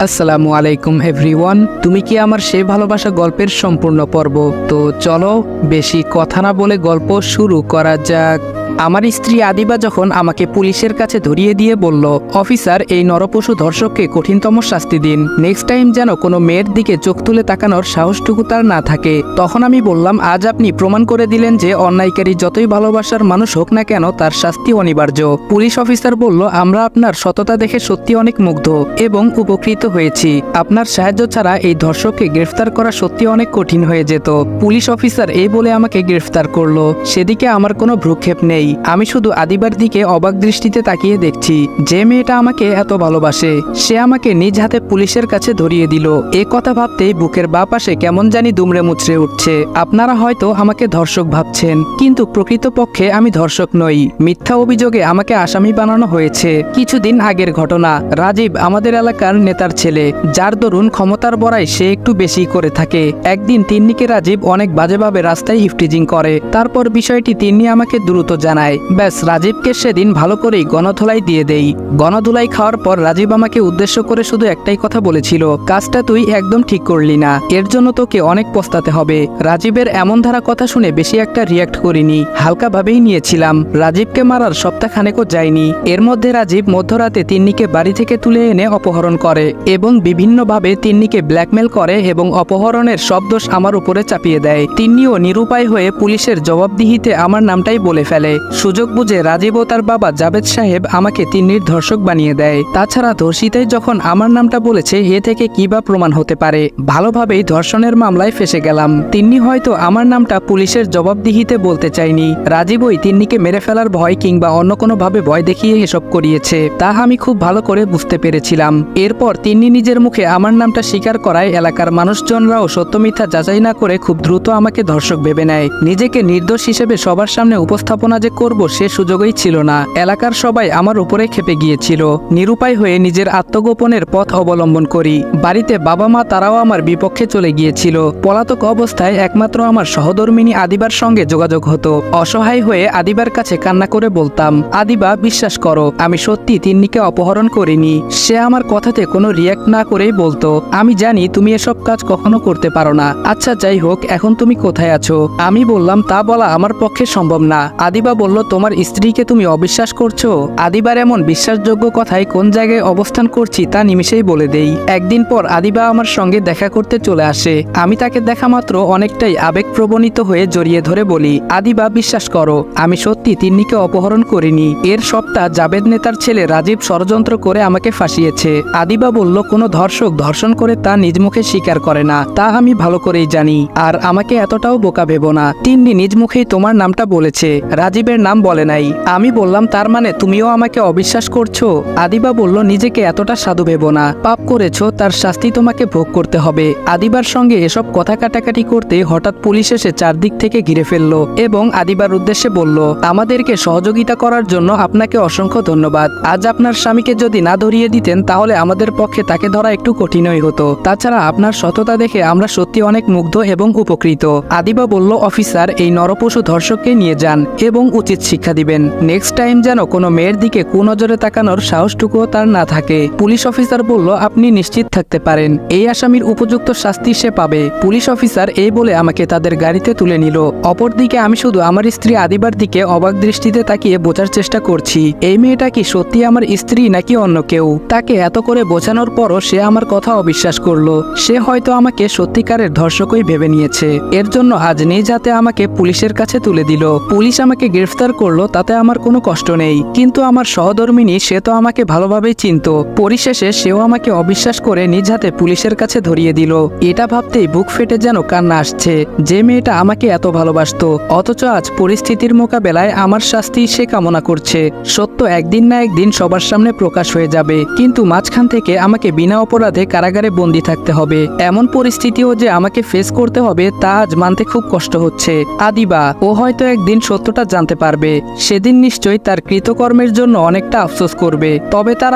আসসালামু আলাইকুম এভরিওয়ান। তুমি কি আমার সেই ভালোবাসা গল্পের সম্পূর্ণ পর্ব? তো চলো বেশি কথা না বলে গল্প শুরু করা যাক। আমার স্ত্রী আদিবা যখন আমাকে পুলিশের কাছে ধরিয়ে দিয়ে বলল, অফিসার, এই নরপশু ধর্ষককে কঠিনতম শাস্তি দিন, নেক্সট টাইম যেন কোনো মেয়ের দিকে চোখ তুলে তাকানোর সাহসটুকু তার না থাকে, তখন আমি বললাম, আজ আপনি প্রমাণ করে দিলেন যে অন্যায়কারী যতই ভালোবাসার মানুষ হোক না কেন তার শাস্তি অনিবার্য। পুলিশ অফিসার বলল, আমরা আপনার সততা দেখে সত্যি অনেক মুগ্ধ এবং উপকৃত হয়েছি। আপনার সাহায্য ছাড়া এই ধর্ষককে গ্রেফতার করা সত্যি অনেক কঠিন হয়ে যেত। পুলিশ অফিসার এই বলে আমাকে গ্রেফতার করলো। সেদিকে আমার কোনো ভ্রুক্ষেপ নেই। আমি শুধু আদিবার দিকে অবাক দৃষ্টিতে তাকিয়ে দেখছি। যে মেয়েটা আমাকে এত ভালোবাসে সে আমাকে নিজ হাতে পুলিশের কাছে ধরিয়ে দিল। এ কথা ভাবতেই বুকের বাঁ পাশে কেমন জানি দুমড়ে মুচড়ে উঠছে। আপনারা হয়তো আমাকে ধর্ষক ভাবছেন, কিন্তু প্রকৃতপক্ষে আমি ধর্ষক নই। মিথ্যা অভিযোগে আমাকে আসামি বানানো হয়েছে। কিছুদিন আগের ঘটনা। রাজীব আমাদের এলাকার নেতার ছেলে, যার দরুন ক্ষমতার বড়াই সে একটু বেশি করে থাকে। একদিন তিন্নিকে রাজীব অনেক বাজেভাবে রাস্তায় ইফটিজিং করে। তারপর বিষয়টি তিন্নি আমাকে দ্রুত জানায়। ব্যাস, রাজীবকে সেদিন ভালো করেই গণধোলাই দিয়ে দেই। গণধোলাই খাওয়ার পর রাজীব আমাকে উদ্দেশ্য করে শুধু একটাই কথা বলেছিল, কাজটা তুই একদম ঠিক করলি না, এর জন্য তোকে অনেক পস্তাতে হবে। রাজীবের এমন ধারা কথা শুনে বেশি একটা রিয়াক্ট করিনি, হালকাভাবেই নিয়েছিলাম। রাজীবকে মারার সপ্তাহখানেকও যায়নি, এর মধ্যে রাজীব মধ্যরাতে তিন্নিকে বাড়ি থেকে তুলে এনে অপহরণ করে এবং বিভিন্নভাবে তিন্নিকে ব্ল্যাকমেল করে এবং অপহরণের সব দোষ আমার উপরে চাপিয়ে দেয়। তিন্নিও নিরুপায় হয়ে পুলিশের জবাবদিহিতে আমার নামটাই বলে ফেলে। সুযোগ বুঝে রাজীব ও তার বাবা জাবেদ সাহেব আমাকে তিন্নির ধর্ষক বানিয়ে দেয়। তাছাড়া ধর্ষিতাই যখন আমার নামটা বলেছে, এ থেকে কি বা প্রমাণ হতে পারে? ভালোভাবেই ধর্ষণের মামলায় ফেসে গেলাম। তিন্নি হয়তো আমার নামটা পুলিশের জবাবদিহিতে বলতে চাইনি। রাজীবই তিন্নিকে মেরে ফেলার ভয় কিংবা অন্য কোনো ভাবে ভয় দেখিয়ে এসব করিয়েছে, তা আমি খুব ভালো করে বুঝতে পেরেছিলাম। এরপর তিন্নি নিজের মুখে আমার নামটা স্বীকার করায় এলাকার মানুষজনরাও সত্য মিথ্যা যাচাই না করে খুব দ্রুত আমাকে ধর্ষক ভেবে নেয়। নিজেকে নির্দোষ হিসেবে সবার সামনে উপস্থাপনা যে করব সে সুযোগই ছিল না। এলাকার সবাই আমার উপরে ক্ষেপে গিয়েছিল। নিরুপায় হয়ে নিজের আত্মগোপনের পথ অবলম্বন করি। বাড়িতে বাবা মা তারাও আমার বিপক্ষে চলে গিয়েছিল। পলাতক অবস্থায় একমাত্র আমার সহধর্মিনী আদিবার সঙ্গে যোগাযোগ হতো। অসহায় হয়ে আদিবার কাছে কান্না করে বলতাম, আদিবা, বিশ্বাস করো, আমি সত্যি তিন্নিকে অপহরণ করিনি। সে আমার কথাতে কোনো রিয়াক্ট না করেই বলতো, আমি জানি তুমি এসব কাজ কখনো করতে পারো না। আচ্ছা যাই হোক, এখন তুমি কোথায় আছো? আমি বললাম, তা বলা আমার পক্ষে সম্ভব না। আদিবা বলল, তোমার স্ত্রীকে তুমি অবিশ্বাস করছো? আদিবার এমন বিশ্বাসযোগ্য কথায় কোন জায়গায় অবস্থান করছি তা নিমিষেই বলে দেই। একদিন পর আদিবা আমার সঙ্গে দেখা করতে চলে আসে। আমি তাকে দেখা মাত্র অনেকটাই আবেগপ্রবণিত হয়ে জড়িয়ে ধরে বলি, আদিবা, বিশ্বাস করো, আমি সত্যি তিন্নিকে অপহরণ করিনি। এর সবটা জাবেদ নেতার ছেলে রাজীব ষড়যন্ত্র করে আমাকে ফাঁসিয়েছে। আদিবা বলল, কোনো ধর্ষক ধর্ষণ করে তা নিজ মুখে স্বীকার করে না, তা আমি ভালো করেই জানি। আর আমাকে এতটাও বোকা ভেবো না। তিন্নি নিজ মুখেই তোমার নামটা বলেছে, রাজীবের নাম বলে নাই। আমি বললাম, তার মানে তুমিও আমাকে অবিশ্বাস করছো? আদিবা বলল, নিজেকে এতটা সাধু ভেবো না, পাপ করেছো, তার শাস্তি তোমাকে ভোগ করতে হবে। আদিবার সঙ্গে এসব কথা কাটাকাটি করতে হঠাৎ পুলিশ এসে চারদিক থেকে ঘিরে ফেললো এবং আদিবার উদ্দেশ্যে বলল, আমাদেরকে সহযোগিতা করার জন্য আপনাকে অসংখ্য ধন্যবাদ। আজ আপনার স্বামীকে যদি না ধরিয়ে দিতেন তাহলে আমাদের পক্ষে তাকে ধরা একটু কঠিনই হতো। তাছাড়া আপনার সততা দেখে আমরা সত্যি অনেক মুগ্ধ এবং উপকৃত। আদিবা বলল, অফিসার, এই নরপশু ধর্ষককে নিয়ে যান এবং উচিত শিক্ষা দিবেন। নেক্সট টাইম যেন কোনো মেয়ের দিকে কুনজরে তাকানোর সাহসটুকুও তার না থাকে। পুলিশ অফিসার বলল, আপনি নিশ্চিত থাকতে পারেন, এই আসামির উপযুক্ত শাস্তি সে পাবে। পুলিশ অফিসার এই বলে আমাকে তাদের গাড়িতে তুলে নিল। অপরদিকে আমি শুধু আমার স্ত্রী আদিবার দিকে অবাক দৃষ্টিতে তাকিয়ে বোঝার চেষ্টা করছি, এই মেয়েটা কি সত্যি আমার স্ত্রী নাকি অন্য কেউ। তাকে এত করে বোঝানোর পরও সে আমার কথা অবিশ্বাস করলো। সে হয়তো আমাকে সত্যিকারের ধর্ষকই ভেবে নিয়েছে। এর জন্য আজ নিজ হাতে আমাকে পুলিশের কাছে তুলে দিল। পুলিশ আমাকে গ্রেফতার করলো, তাতে আমার কোনো কষ্ট নেই, কিন্তু আমার সহধর্মিনী সে তো আমাকে ভালোভাবেই চিনত। পরিশেষে সেও আমাকে অবিশ্বাস করে নিজ হাতে পুলিশের কাছে ধরিয়ে দিল। এটা ভাবতেই বুক ফেটে যেন কান্না আসছে। যে মেয়েটা আমাকে এত ভালোবাসতো, অথচ আজ পরিস্থিতির মোকাবেলায় আমার শাস্তি সে কামনা করছে। সত্য একদিন না একদিন সবার সামনে প্রকাশ হয়ে যাবে, কিন্তু মাঝখান থেকে আমাকে বিনা অপরাধে কারাগারে বন্দী থাকতে হবে। এমন পরিস্থিতিও যে আমাকে ফেস করতে হবে তা আজ মানতে খুব কষ্ট হচ্ছে। আদিবা, ও হয়তো একদিন সত্যটা জানতে করতে পারবে। সেদিন নিশ্চয়ই তার কৃতকর্মের জন্য অনেকটা আফসোস করবে, তবে তার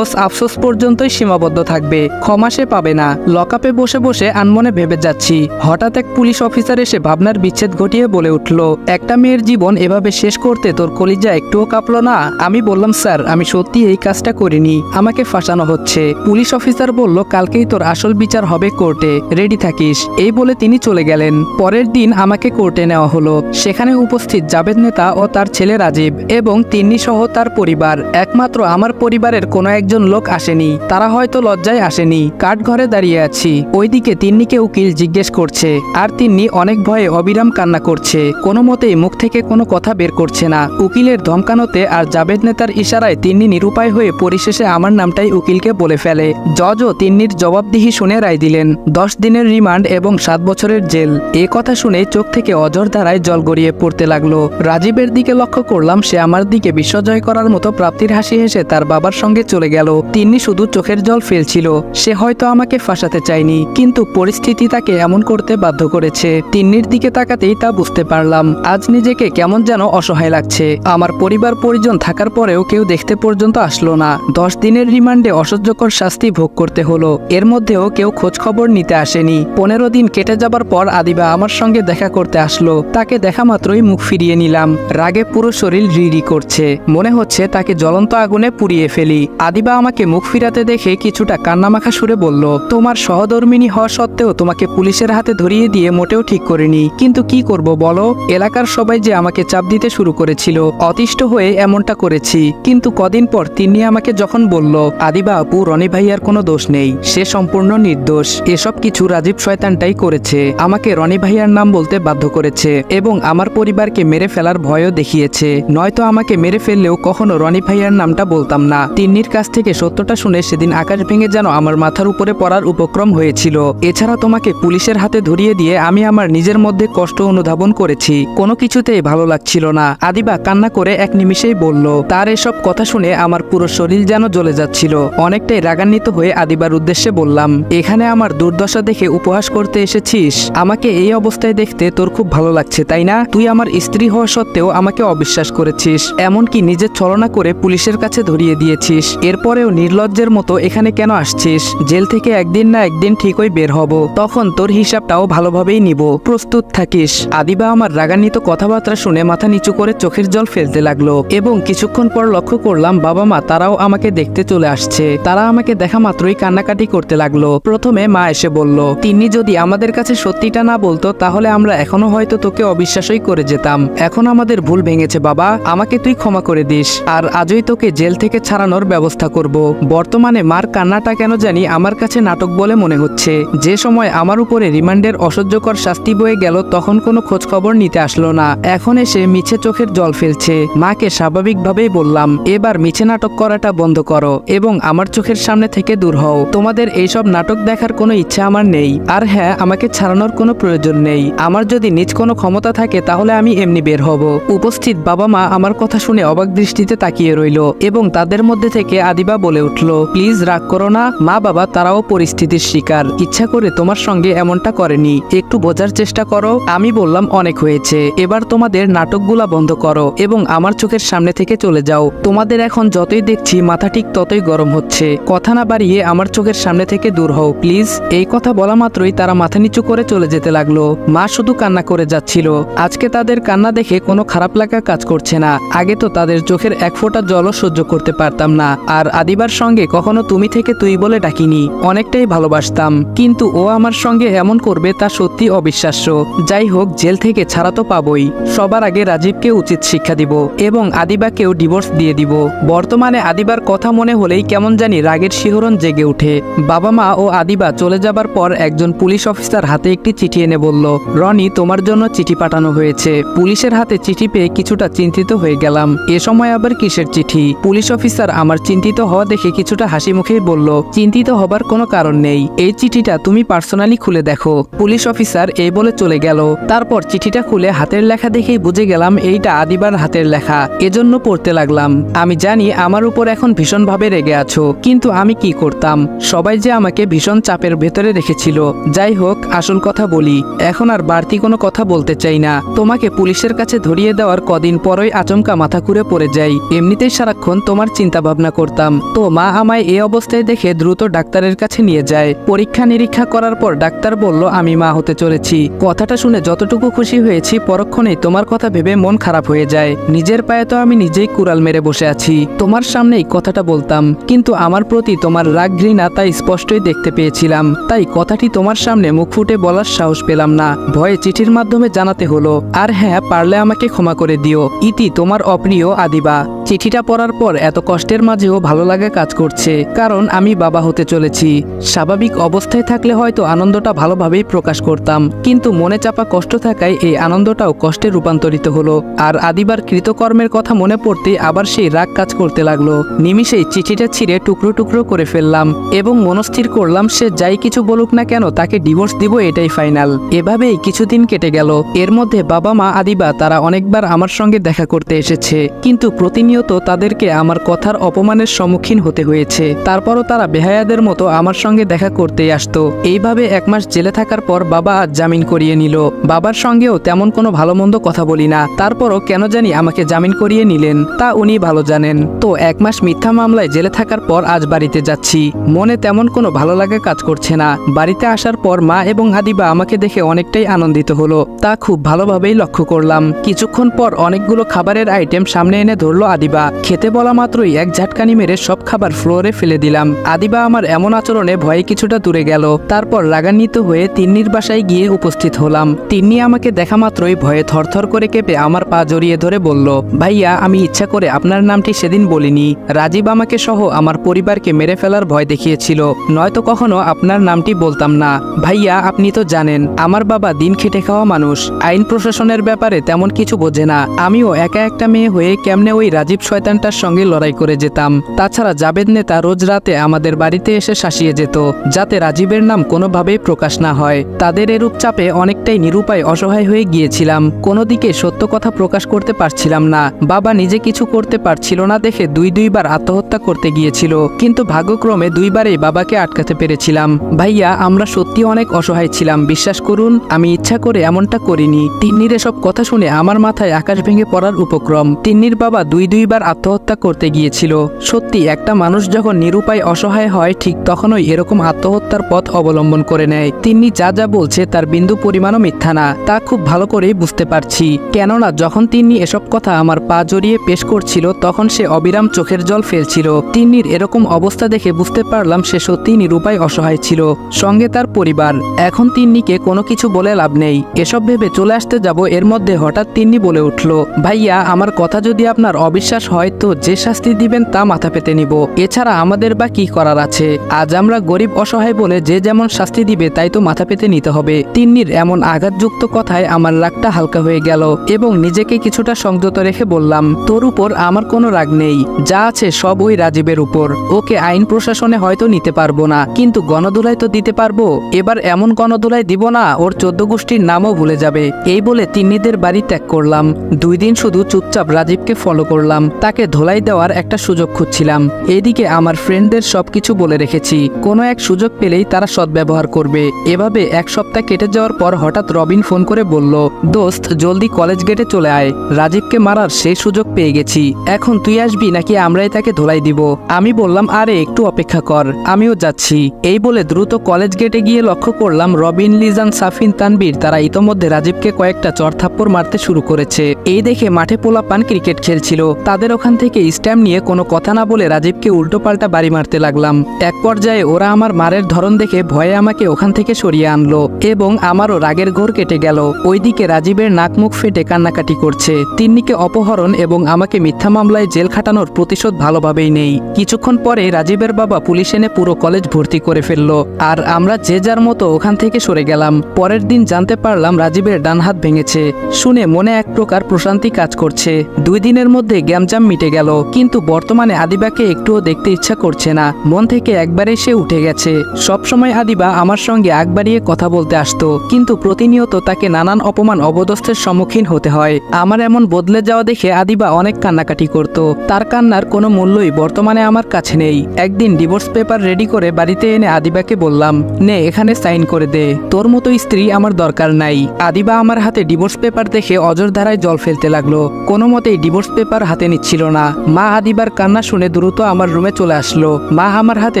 আফসোস পর্যন্তই সীমাবদ্ধ থাকবে, ক্ষমা সে পাবে না। লকআপে বসে বসে আনমনে ভেবে যাচ্ছি, হঠাৎ এক পুলিশ অফিসার এসে ভাবনার বিচ্ছেদ ঘটিয়ে বলে উঠল, একটা মেয়ের জীবন এভাবে শেষ করতে তোর কলিজা একটুও কাঁপলো না? আমি বললাম, স্যার আমি সত্যি এই কাজটা করিনি, আমাকে ফাঁসানো হচ্ছে। পুলিশ অফিসার বলল, কালকেই তোর আসল বিচার হবে কোর্টে, রেডি থাকিস। এই বলে তিনি চলে গেলেন। পরের দিন আমাকে কোর্টে নেওয়া হলো। সেখানে উপস্থিত জাবেদ নেতা ও তার ছেলে রাজীব এবং তিন্নি সহ তার পরিবার। একমাত্র আমার পরিবারের কোনো একজন লোক আসেনি, তারা হয়তো লজ্জায় আসেনি। কাঠঘরে দাঁড়িয়ে আছি, ওইদিকে তিন্নিকে উকিল জিজ্ঞেস করছে, আর তিন্নি অনেক ভয়ে অবিরাম কান্না করছে, কোনো মতেই মুখ থেকে কোনো কথা বের করছে না। উকিলের ধমকানোতে আর জাবেদ নেতার ইশারায় তিন্নি নিরুপায় হয়ে পরিশেষে আমার নামটাই উকিলকে বলে ফেলে। জজও তিন্নির জবাবদিহি শুনে রায় দিলেন 10 দিনের রিমান্ড এবং 7 বছরের জেল। এ কথা শুনে চোখ থেকে অঝর ধারায় জল গড়িয়ে পড়তে লাগলো। রাজীবের দিকে লক্ষ্য করলাম, সে আমার দিকে বিশ্বজয় করার মতো প্রাপ্তির হাসি হেসে তার বাবার সঙ্গে চলে গেল। তিন্নি শুধু চোখের জল ফেলছিল। সে হয়তো আমাকে ফাঁসাতে চায়নি, কিন্তু পরিস্থিতি তাকে এমন করতে বাধ্য করেছে। তিন্নির দিকে তাকাতেই তা বুঝতে পারলাম। আজ নিজেকে কেমন যেন অসহায় লাগছে। আমার পরিবার পরিজন থাকার পরেও কেউ দেখতে পর্যন্ত আসলো না। 10 দিনের রিমান্ডে অসহ্যকর শাস্তি ভোগ করতে হলো। এর মধ্যেও কেউ খোঁজ খবর নিতে আসেনি। 15 দিন কেটে যাবার পর আদিবা আমার সঙ্গে দেখা করতে আসলো। তাকে দেখা মাত্রই মুখ ফিরিয়ে নিলাম। রাগে পুরো শরীর রিরি করছে, মনে হচ্ছে তাকে জ্বলন্ত আগুনে পুড়িয়ে ফেলি। আদিবা আমাকে মুখ ফিরাতে দেখে কিছুটা কান্নামাখা সুরে বলল, তোমার সহধর্মিনী হওয়া সত্ত্বেও তোমাকে পুলিশের হাতে ধরিয়ে দিয়ে মোটেও ঠিক করিনি, কিন্তু কি করব বলো? এলাকার সবাই যে আমাকে চাপ দিতে শুরু করেছিল, অতিষ্ঠ হয়ে এমনটা করেছি। কিন্তু কদিন পর তিন্নি আমাকে যখন বলল, আদিবা আপু, রনি ভাইয়ার কোনো দোষ নেই, সে সম্পূর্ণ নির্দোষ, এসব কিছু রাজীব শয়তানটাই করেছে, আমাকে রনি ভাইয়ার নাম বলতে বাধ্য করেছে এবং আমার পরিবারকে মেরে ফেলার ভয়ও দেখিয়েছে। নয়তো আমাকে মেরে ফেললেও কখনো রনি ভাইয়ার নামটা বলতাম না। তিন্নির কাছ থেকে সত্যটা শুনে সেদিন আকাশ ভেঙে যেন আমার মাথার উপরে পড়ার উপক্রম হয়েছিল। এছাড়া তোমাকে পুলিশের হাতে ধরিয়ে দিয়ে আমি আমার নিজের মধ্যে কষ্ট অনুধাবন করেছি, কোনো কিছুতেই ভালো লাগছিল না। আদিবা কান্না করে এক নিমিষেই বলল। তার এসব কথা শুনে আমার পুরো শরীর যেন জ্বলে যাচ্ছিল। অনেকটাই রাগান্বিত হয়ে আদিবার উদ্দেশ্যে বললাম, এখানে আমার দুর্দশা দেখে উপহাস করতে এসেছিস? আমাকে এই অবস্থায় দেখতে তোর খুব ভালো লাগছে তাই না? তুই আমার স্ত্রী হওয়া সত্ত্বেও আমাকে অবিশ্বাস করেছিস, এমনকি নিজের ছলনা করে পুলিশের কাছে ধরিয়ে দিয়েছিস। এরপরেও নির্লজ্জের মতো এখানে কেন আসছিস? জেল থেকে একদিন না একদিন ঠিকই বের হব, তখন তোর হিসাবটাও ভালোভাবেই নিব, প্রস্তুত থাকিস। আদিবা আমার রাগান্বিত কথাবার্তা শুনে মাথা নিচু করে চোখের জল ফেলতে লাগলো এবং কিছুক্ষণ পর লক্ষ্য করলাম বাবা মা তারাও আমাকে দেখতে চলে আসছে। তারা আমাকে দেখা মাত্রই কান্নাকাটি করতে লাগলো। প্রথমে মা এসে বলল, তিন্নি যদি আমাদের কাছে সত্যিটা না বলতো তাহলে আমরা এখনো হয়তো তোকে অবিশ্বাসই করে যেতাম। এখন আমাদের ভুল ভেঙেছে বাবা, আমাকে তুই ক্ষমা করে দিস, আর আজই তোকে জেল থেকে ছাড়ানোর ব্যবস্থা করব। বর্তমানে মার কান্নাটা কেন জানি আমার কাছে নাটক বলে মনে হচ্ছে। যে সময় আমার উপরে রিমান্ডের অসহ্যকর শাস্তি বয়ে গেল তখন কোনো খোঁজ খবর নিতে আসলো না, এখন এসে মিছে চোখের জল ফেলছে। মাকে স্বাভাবিকভাবেই বললাম, এবার মিছে নাটক করাটা বন্ধ করো এবং আমার চোখের সামনে থেকে দূর হও। তোমাদের এইসব নাটক দেখার কোনো ইচ্ছা আমার নেই। আর হ্যাঁ, আমাকে ছাড়ানোর কোনো প্রয়োজন নেই। আমার যদি নিজ কোনো ক্ষমতা থাকে তাহলে আমি এমনি বের হব। উপস্থিত বাবা মা আমার কথা শুনে অবাক দৃষ্টিতে তাকিয়ে রইল এবং তাদের মধ্যে থেকে আদিবা বলে উঠল, প্লিজ রাগ করো না মা বাবা, তারাও পরিস্থিতির শিকার, ইচ্ছা করে তোমার সঙ্গে এমনটা করেনি, একটু বোঝার চেষ্টা করো। আমি বললাম, অনেক হয়েছে, এবার তোমাদের নাটকগুলা বন্ধ করো এবং আমার চোখের সামনে থেকে চলে যাও। তোমাদের এখন যতই দেখছি মাথা ঠিক ততই গরম হচ্ছে, কথা না বাড়িয়ে আমার চোখের সামনে থেকে দূর হও প্লিজ। এই কথা বলা মাত্রই তারা মাথা নিচু করে চলে যেতে লাগলো। মা শুধু কান্না করে যাচ্ছিল। আজকে তাদের কান্না দেখে কোনো খারাপ লাগা কাজ করছে না। আগে তো তাদের চোখের এক ফোঁটা জলও সহ্য করতে পারতাম না। আর আদিবার সঙ্গে কখনো তুমি থেকে তুই বলে ডাকিনি, অনেকটাই ভালোবাসতাম, কিন্তু ও আমার সঙ্গে এমন করবে তা সত্যি অবিশ্বাস্য। যাই হোক, জেল থেকে ছাড়া তো পাবই। সবার আগে রাজীবকে উচিত শিক্ষা দিব এবং আদিবাকেও ডিভোর্স দিয়ে দিব। বর্তমানে আদিবার কথা মনে হলেই কেমন জানি রাগের শিহরণ জেগে ওঠে। বাবা মা ও আদিবা চলে যাবার পর একজন পুলিশ অফিসার হাতে একটি চিঠি এনে বলল, রনি, তোমার জন্য চিঠি পাঠানো হয়েছে। পুলিশের হাতে চিঠি পেয়ে কিছুটা চিন্তিত হয়ে গেলাম। এ সময় আবার কিসের চিঠি? পুলিশ অফিসার আমার চিন্তিত হওয়া দেখে কিছুটা হাসি মুখেই বলল, চিন্তিত হবার কোনো কারণ নেই, এই চিঠিটা তুমি পার্সোনালি খুলে দেখো। পুলিশ অফিসার এই বলে চলে গেল। তারপর চিঠিটা খুলে হাতের লেখা দেখেই বুঝে গেলাম এইটা আদিবার হাতের লেখা, এজন্য পড়তে লাগলাম। আমি জানি আমার উপর এখন ভীষণভাবে রেগে আছো, কিন্তু আমি কি করতাম? সবাই যে আমাকে ভীষণ চাপের ভেতরে রেখেছিল। যাই হোক, আসল কথা বলি, এখন আর বাড়তি কোনো কথা বলতে চাই না। তোমাকে পুলিশের কাছে ধরিয়ে দেওয়ার কদিন পরই আচমকা মাথা ঘুরে পড়ে যাই। এমনিতেই সারাক্ষণ তোমার চিন্তা ভাবনা করতাম। তো মা আমায় এই অবস্থায় দেখে দ্রুত ডাক্তারের কাছে নিয়ে যায়। পরীক্ষা নিরীক্ষা করার পর ডাক্তার বলল আমি মা হতে চলেছি। কথাটা শুনে যতটুকু খুশি হয়েছি পরক্ষণেই তোমার কথা ভেবে মন খারাপ হয়ে যায়। নিজের পায়ে তো আমি নিজেই কুড়াল মেরে বসে আছি। তোমার সামনেই কথাটা বলতাম, কিন্তু আমার প্রতি তোমার রাগ ঘৃণা তাই স্পষ্টই দেখতে পেয়েছিলাম। তাই কথাটি তোমার সামনে মুখ ফুটে বলার সাহস পেলাম না, ভয়ে চিঠির মাধ্যমে জানাতে হলো। আর হ্যাঁ, পারলে আমাকে ক্ষমা করে দিও। ইতি, তোমার অপ্রিয় আদিবা। চিঠিটা পড়ার পর এত কষ্টের মাঝেও ভালো লাগা কাজ করছে, কারণ আমি বাবা হতে চলেছি। স্বাভাবিক অবস্থায় থাকলে হয়তো আনন্দটা ভালোভাবেই প্রকাশ করতাম, কিন্তু মনে চাপা কষ্ট থাকায় এই আনন্দটাও কষ্টে রূপান্তরিত হলো। আর আদিবার কৃতকর্মের কথা মনে পড়তে আবার সেই রাগ কাজ করতে লাগলো। নিমিষেই চিঠিটা ছিঁড়ে টুকরো টুকরো করে ফেললাম এবং মনস্থির করলাম সে যাই কিছু বলুক না কেন তাকে ডিভোর্স দিব, এটাই ফাইনাল। এভাবেই কিছুদিন কেটে গেল। এর মধ্যে বাবা মা আদিবা তারা অনেকবার আমার সঙ্গে দেখা করতে এসেছে, কিন্তু প্রতিনিয়ত তাদেরকে আমার কথার অপমানের সম্মুখীন হতে হয়েছে। তারপরও তারা বেহায়াদের মতো আমার সঙ্গে দেখা করতেই আসতো। এইভাবে 1 মাস জেলে থাকার পর বাবা আজ জামিন করিয়ে নিল। বাবার সঙ্গেও তেমন কোনো ভালো মন্দ কথা বলি না, তারপরও কেন জানি আমাকে জামিন করিয়ে নিলেন, তা উনি ভালো জানেন। তো 1 মাস মিথ্যা মামলায় জেলে থাকার পর আজ বাড়িতে যাচ্ছি। মনে তেমন কোনো ভালো লাগা কাজ করছে না। বাড়িতে আসার পর মা এবং আদিবা আমাকে দেখে অনেকটাই আনন্দিত হলো, তা খুব ভালোভাবেই লক্ষ্য করলাম। কিছুক্ষণ পর অনেকগুলো খাবারের আইটেম সামনে এনে ধরলো আদিবা। খেতে বলা মাত্রই এক ঝাটকানি মেরে সব খাবার ফ্লোরে ফেলে দিলাম। আদিবা আমার এমন আচরণে ভয়ে কিছুটা দূরে গেল। তারপর রাগান্বিত হয়ে তিন্নির বাসায় গিয়ে উপস্থিত হলাম। তিন্নি আমাকে দেখা মাত্রই ভয়ে থরথর করে কেঁপে আমার পা জড়িয়ে ধরে বলল, ভাইয়া, আমি ইচ্ছা করে আপনার নামটি সেদিন বলিনি। রাজীব আমাকে সহ আমার পরিবারকে মেরে ফেলার ভয় দেখিয়েছিল, নয়তো কখনো আপনার নামটি বলতাম না। ভাইয়া, আপনি তো জানেন আমার বাবা দিন খেটে খাওয়া মানুষ, আইন প্রশাসনের ব্যাপারে তেমন কিছু বোঝে না। আমিও একা একটা মেয়ে হয়ে কেমনে ওই রাজীব শয়তানটার সঙ্গে লড়াই করে যেতাম। তাছাড়া জাবেদ নেতা রোজ রাতে আমাদের বাড়িতে এসে শাসিয়ে যেত, যাতে রাজীবের নাম কোনোভাবেই প্রকাশ না হয়। তাদের এরূপ চাপে অনেকটাই নিরুপায় অসহায় হয়ে গিয়েছিলাম। কোনো দিকে সত্য কথা প্রকাশ করতে পারছিলাম না। বাবা নিজে কিছু করতে পারছিল না দেখে দুইবার আত্মহত্যা করতে গিয়েছিল, কিন্তু ভাগ্যক্রমে 2বারই বাবাকে আটকাতে পেরেছিলাম। ভাইয়া, আমরা সত্যি অনেক অসহায় ছিলাম, বিশ্বাস করুন। আমি ইচ্ছা করে এমনটা করিনি। তিন্নির এসব কথা শুনে আমার মাথায় আকাশ ভেঙে পড়ার উপক্রম। তিন্নির বাবা দুইবার আত্মহত্যা করতে গিয়েছিল। সত্যি একটা মানুষ যখন নিরুপায় অসহায় হয় ঠিক তখনই এরকম আত্মহত্যার পথ অবলম্বন করে নেয়। তিন্নি যা যা বলছে তার বিন্দু পরিমাণও মিথ্যা না, তা খুব ভালো করেই বুঝতে পারছি। কেননা যখন তিন্নি এসব কথা আমার পা জড়িয়ে পেশ করছিল তখন সে অবিরাম চোখের জল ফেলছিল। তিন্নির এরকম অবস্থা দেখে বুঝতে পারলাম সে সত্যি নিরুপায় অসহায় ছিল, সঙ্গে তার পরিবার। এখন তিন্নিকে কোনো কিছু বলে লাভ নেই। এসব ভেবে চলে আসতে যাব, এর মধ্যে হঠাৎ তিন্নি বলে উঠল, ভাইয়া, আমার কথা যদি আপনার অবিশ্বাস হয় তো যে শাস্তি দিবেন তা মাথা পেতে নিব। এছাড়া আমাদের বা কি করার আছে? আজ আমরা গরিব অসহায় বলে যে যেমন শাস্তি দিবে তাই তো মাথা পেতে নিতে হবে। তিন্নির এমন আঘাতযুক্ত কথায় আমার রাগটা হালকা হয়ে গেল এবং নিজেকে কিছুটা সংযত রেখে বললাম, তোর উপর আমার কোনো রাগ নেই, যা আছে সব ওই রাজীবের উপর। ওকে আইন প্রশাসনে হয়তো নিতে পারবো না, কিন্তু গণধোলাই তো দিতে পারবো। এবার এমন গণধোলাই দিব না ওর 14 গোষ্ঠীর নামও ভুলে যাবে। এই বলে তিন্নিদের বাড়ি ত্যাগ করলাম। 2 দিন শুধু চুপচাপ রাজীবকে ফলো করলাম, তাকে ধোলাই দেওয়ার একটা সুযোগ খুঁজছিলাম। এদিকে আমার ফ্রেন্ডদের সবকিছু বলে রেখেছি, কোনো এক সুযোগ পেলেই তারা সদ্ব্যবহার করবে। এভাবে 1 সপ্তাহ কেটে যাওয়ার পর হঠাৎ রবিন ফোন করে বলল, দোস্ত, জলদি কলেজ গেটে চলে আয়, রাজীবকে মারার সেই সুযোগ পেয়ে গেছি। এখন তুই আসবি নাকি আমরাই তাকে ধোলাই দিব? আমি বললাম, আরে একটু অপেক্ষা কর, আমিও যাচ্ছি। এই বলে দ্রুত কলেজ গেটে গিয়ে লক্ষ্য করলাম রবিন, লিজান, সাফিন, তানবীর তারা ইতোমধ্যে রাজীবকে কয়েকটা চড়থাপ্পড় মারতে শুরু করেছে। এই দেখে মাঠে পোলাপান ক্রিকেট খেলছিল, তাদের ওখান থেকে স্ট্যাম্প নিয়ে কোনো কথা না বলে রাজীবকে উল্টোপাল্টা বাড়ি মারতে লাগলাম। এক পর্যায়ে ওরা আমার মারের ধরন দেখে ভয়ে আমাকে ওখান থেকে সরিয়ে আনলো এবং আমারও রাগের ঘোর কেটে গেল। ওইদিকে রাজীবের নাক মুখ ফেটে কান্নাকাটি করছে। তিন্নিকে অপহরণ এবং আমাকে মিথ্যা মামলায় জেল খাটানোর প্রতিশোধ ভালোভাবেই নেই। কিছুক্ষণ পরে রাজীবের বাবা পুলিশ এনে পুরো কলেজ ভর্তি করে ফেললো, আর আমরা যে যার মতো ওখান থেকে সরে গেলাম। পরের দিন জানতে পারলাম রাজীবের ডান হাত ভেঙেছে। শুনে মনে এক প্রকার প্রশান্তি কাজ করছে। 2 দিনের মধ্যে জ্ঞান গ্যামজাম মিটে গেল, কিন্তু বর্তমানে আদিবাকে একটুও দেখতে ইচ্ছা করছে না। মন থেকে একবারে সে উঠে গেছে। সবসময় আদিবা আমার সঙ্গে আগ বাড়িয়ে কথা বলতে আসতো, কিন্তু প্রতিনিয়ত তাকে নানান অপমান অবদস্থের সম্মুখীন হতে হয়। আমার এমন বদলে যাওয়া দেখে আদিবা অনেক কান্নাকাটি করত। তার কান্নার কোনো মূল্যই বর্তমানে আমার কাছে নেই। একদিন ডিভোর্স পেপার রেডি করে বাড়িতে এনে আদিবাকে বললাম, নে এখানে সাইন করে দে, তোর মতো স্ত্রী আমার দরকার নাই। আদিবা আমার হাতে ডিভোর্স পেপার দেখে অজর ধারায় জল ফেলতে লাগলো। কোনো মতেই ডিভোর্স পেপার হাতে নিচ্ছিল না। মা আদিবার কান্না শুনে দ্রুত আমার রুমে চলে আসলো। মা আমার হাতে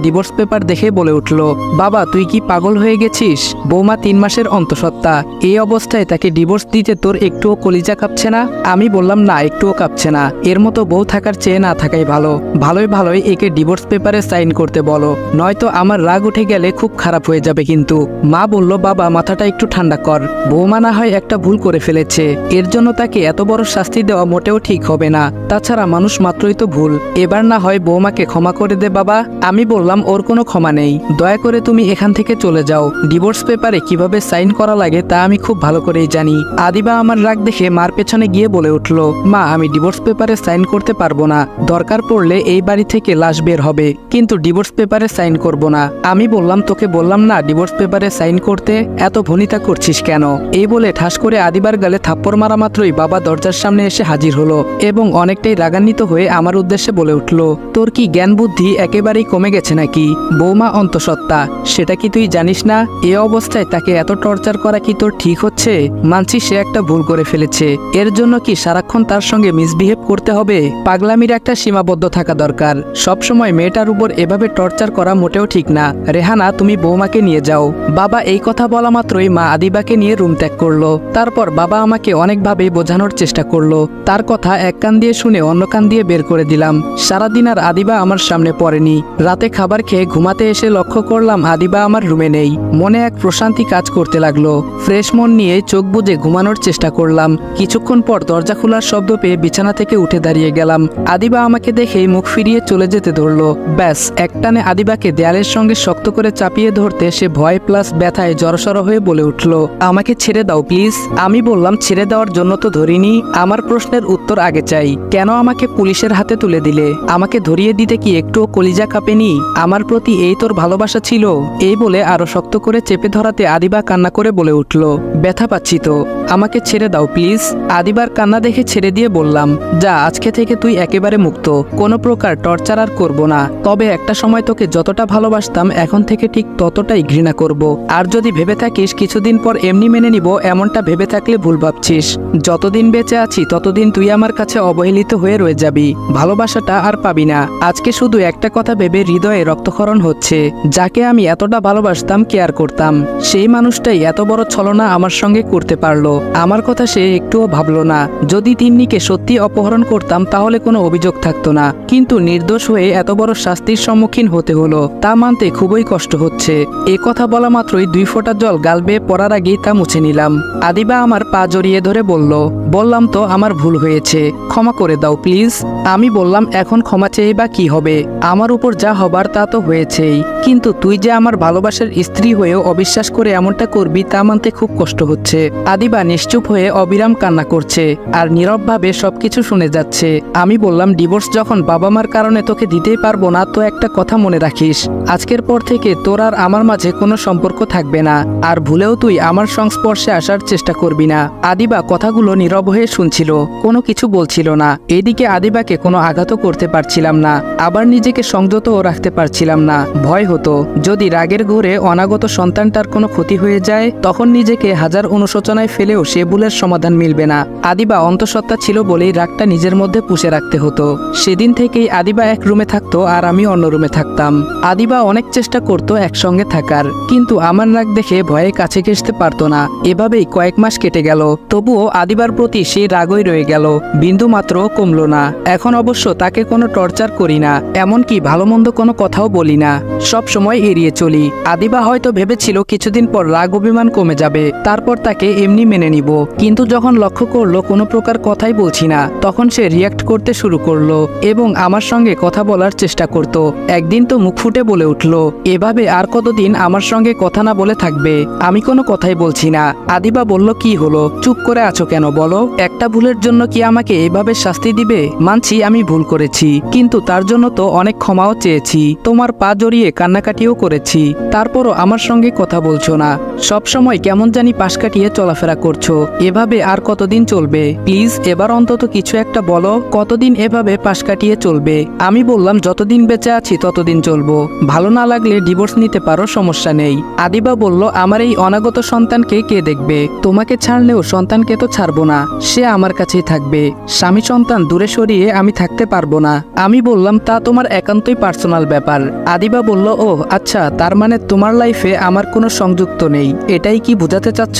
ডিভোর্স পেপার দেখে বলে উঠল, বাবা তুই কি পাগল হয়ে গেছিস? বৌমা 3 মাসের অন্তঃসত্ত্বা, এই অবস্থায় তাকে ডিভোর্স দিতে তোর একটুও কলিজা কাঁপছে না? আমি বললাম, না একটুও কাঁপছে না। এর মতো বউ থাকার চেয়ে না থাকাই ভালো। ভালোই একে ডিভোর্স পেপারে সাইন করতে বলো, নয়তো আমার রাগ উঠে গেলে খুব খারাপ হয়ে যাবে কিন্তু। মা বলল, বাবা মাথাটা একটু ঠান্ডা কর, বৌমা না হয় একটা ভুল করে ফেলেছে, এর জন্য তাকে এত বড় শাস্তি দেওয়া মোটেও ঠিক হবে না। তাছাড়া মানুষ মাত্রই তো ভুল, এবার না হয় বৌমাকে ক্ষমা করে দে বাবা। আমি বললাম, ওর কোনো ক্ষমা নেই, দয়া করে তুমি এখান থেকে চলে যাও। ডিভোর্স পেপারে কিভাবে সাইন করা লাগে তা আমি খুব ভালো করেই জানি। আদিবা আমার রাগ দেখে মার পেছনে গিয়ে বলে উঠল, মা আমি ডিভোর্স পেপারে সাইন করতে পারবো না, দরকার পড়লে এই বাড়ি থেকে লাশ বের হবে, কিন্তু ডিভোর্স পেপারে সাইন করব না। আমি বললাম, তোকে বললাম না ডিভোর্স পেপারে সাইন করতে, এত ভনিতা করছিস কেন? এই বলে ঠাস করে আদিবার গালে থাপ্পড় মারা মাত্রই বাবা দরজার সামনে এসে হাজির হলো এবং অনেকটাই রাগান্বিত হয়ে আমার উদ্দেশ্যে বলে উঠল, তোর কি জ্ঞান বুদ্ধি একেবারেই কমে গেছে নাকি? বৌমা অন্তঃসত্ত্বা, সেটা কি তুই জানিস না? এ অবস্থায় তাকে এত টর্চার করা কি তোর ঠিক হচ্ছে? মানছি সে একটা ভুল করে ফেলেছে, এর জন্য কি সারাক্ষণ তার সঙ্গে মিসবিহেভ করতে হবে? পাগলামির একটা সীমাবদ্ধ থাকা দরকার। সবসময় মেয়েটার উপর এভাবে টর্চার করা মোটেও ঠিক না। রেহানা তুমি বৌমাকে নিয়ে যাও। বাবা এই কথা বলা মাত্রই মা আদিবাকে নিয়ে রুম ত্যাগ করলো। তারপর বাবা আমাকে অনেকভাবে বোঝানোর চেষ্টা করলো। তার কথা এক কান দিয়ে শুনে অন্য কান দিয়ে বের করে দিলাম। সারাদিন আর আদিবা আমার সামনে পড়েনি। রাতে খাবার খেয়ে ঘুমাতে এসে লক্ষ্য করলাম আদিবা আমার রুমে নেই। মনে এক প্রশান্তি কাজ করতে লাগলো। ফ্রেশ মন নিয়ে চোখ বুজে ঘুমানোর চেষ্টা করলাম। কিছুক্ষণ পর দরজা খোলার শব্দ পেয়ে বিছানা থেকে উঠে দাঁড়িয়ে গেলাম। আদিবা আমাকে দেখেই মুখ ফিরিয়ে চলে যেতে ধরলো। ব্যাস একটানে আদিবাকে দেয়ালের সঙ্গে শক্ত করে চাপিয়ে ধরতে সে ভয় প্লাস ব্যথায় জড়সড় হয়ে বলে উঠল, আমাকে ছেড়ে দাও প্লিজ। আমি বললাম, ছেড়ে দেওয়ার জন্য তো ধরিনি, আমার প্রশ্নের উত্তর আগে চাই। কেন আমাকে পুলিশের হাতে তুলে দিলে? আমাকে ধরিয়ে দিতে কি একটুও কলিজা কাঁপেনি? আমার প্রতি এই তোর ভালোবাসা ছিল? এই বলে আরো শক্ত করে চেপে ধরাতে আদিবা কান্না করে বলে উঠল, ব্যথা পাচ্ছি তো, আমাকে ছেড়ে দাও প্লিজ। আদিবার কান্না দেখে ছেড়ে দিয়ে বললাম, যা আজকে থেকে তুই একেবারে মুক্ত, কোনো প্রকার টর্চার আর করবো না। তবে একটা সময় তোকে যতটা ভালোবাসতাম এখন থেকে ঠিক ততটাই ঘৃণা করব। আর যদি ভেবে থাকিস কিছুদিন পর এমনি মেনে নিব, এমনটা ভেবে থাকলে ভুল ভাবছিস। যতদিন বেঁচে আছি ততদিন তুই আমার কাছে অবহেলিত হয়ে রয়ে যাবি, ভালোবাসাটা আর পাবি না। আজকে শুধু একটা কথা ভেবে হৃদয়ে রক্তক্ষরণ হচ্ছে, যাকে আমি এতটা ভালোবাসতাম, কেয়ার করতাম, সেই মানুষটাই এত বড় ছলনা আমার সঙ্গে করতে পারলো। আমার কথা সে একটুও ভাবলো না। যদি তিন্নিকে সত্যি অপহরণ করতাম তাহলে কোনো অভিযোগ থাকতো না, কিন্তু নির্দোষ হয়ে এত বড় শাস্তির সম্মুখীন হতে হলো, তা মানতে খুবই কষ্ট হচ্ছে। এ কথা বলা মাত্রই 2 ফোঁটা জল গাল বেয়ে পড়ার আগেই তা মুছে নিলাম। আদিবা আমার পা জড়িয়ে ধরে বললাম তো আমার ভুল হয়েছে, ক্ষমা করে দাও প্লিজ। আমি বললাম, এখন ক্ষমা চেয়ে বা কি হবে? আমার উপর যা হবার তা তো হয়েছেই, কিন্তু তুই যে আমার ভালোবাসার স্ত্রী হয়েও অবিশ্বাস করে এমনটা করবি তা মানতে খুব কষ্ট হচ্ছে। আদিবা নিশ্চুপ হয়ে অবিরাম কান্না করছে আর নীরবভাবে সবকিছু শুনে যাচ্ছে। আমি বললাম, ডিভোর্স যখন বাবা মার কারণে তোকে দিতেই পারবো না, তো একটা কথা মনে রাখিস, আজকের পর থেকে তোর আর আমার মাঝে কোনো সম্পর্ক থাকবে না, আর ভুলেও তুই আমার সংস্পর্শে আসার চেষ্টা করবি না। আদিবা কথাগুলো নীরব হয়ে শুনছিল, কোনো কিছু বলছিল না। এদিকে আদিবাকে কোনো আঘাতও করতে পারছিলাম না, আবার নিজেকে সংযতও রাখতে পারছিলাম না। ভয় হতো যদি রাগের ঘোরে অনাগত সন্তানটার কোনো ক্ষতি হয়ে যায়, তখন নিজেকে হাজার অনুশোচনায় ফেলেও সে ভুলের সমাধান মিলবে না। আদিবা অন্তঃসত্ত্বা ছিল বলেই রাগটা নিজের মধ্যে পুষে রাখতে হতো। সেদিন থেকেই আদিবা এক রুমে থাকতো আর আমি অন্য রুমে থাকতাম। আদিবা অনেক চেষ্টা করতো একসঙ্গে থাকার, কিন্তু আমার রাগ দেখে ভয়ে কাছে ঘেঁষতে পারতো না। এভাবেই কয়েক মাস কেটে গেল, তবুও আদিবার প্রতি সেই রাগই রয়ে গেল, বিন্দু মাত্র কমলো না। এখন অবশ্য তাকে কোনো টর্চার করি না, এমনকি ভালো মন্দ কোনো কথাও বলি না, সব সময় এড়িয়ে চলি। আদিবা হয়তো ভেবেছিল কিছুদিন পর রাগ অভিমান কমে যাবে, তারপর তাকে এমনি মেনে নিব, কিন্তু যখন লক্ষ্য করলো কোনো প্রকার কথাই বলছি না, তখন সে রিয়াক্ট করতে শুরু করলো এবং আমার সঙ্গে কথা বলার চেষ্টা করত। একদিন তো মুখ ফুটে বলে উঠল, এভাবে আর কতদিন আমার সঙ্গে কথা না বলে থাকবে? আমি কোনো কথাই বলছি না। আদিবা বলল, কি হলো, চুপ করে আছো কেন বলো? একটা ভুলের জন্য কি আমাকে এভাবে শাস্তি শাস্তি দিবে। মানছি আমি ভুল করেছি, কিন্তু তার জন্য তো অনেক ক্ষমাও চেয়েছি, তোমার পা জড়িয়ে কান্নাকাটিও করেছি। তারপরও আমার সঙ্গে কথা বলছো না, সব সময় কেমন জানি পাশ কাটিয়ে চলাফেরা করছো। এভাবে আর কতদিন চলবে? প্লিজ এবার অন্তত কিছু একটা বলো, কতদিন এভাবে পাশ কাটিয়ে চলবে? আমি বললাম যতদিন বেঁচে আছি ততদিন চলবো, ভালো না লাগলে ডিভোর্স নিতে পারো, সমস্যা নেই। আদিবা বলল, আমার এই অনাগত সন্তানকে কে দেখবে? তোমাকে ছাড়লেও সন্তানকে তো ছাড়বো না, সে আমার কাছেই থাকবে। স্বামী সন্তান দূরে সরিয়ে আমি থাকতে পারবো না। আমি বললাম, তা তোমার একান্তই পার্সোনাল ব্যাপার। আদিবা বলল, ও আচ্ছা, তার মানে তোমার লাইফে আমার কোনো সংযুক্ত নেই, এটাই কি বোঝাতে চাচ্ছ?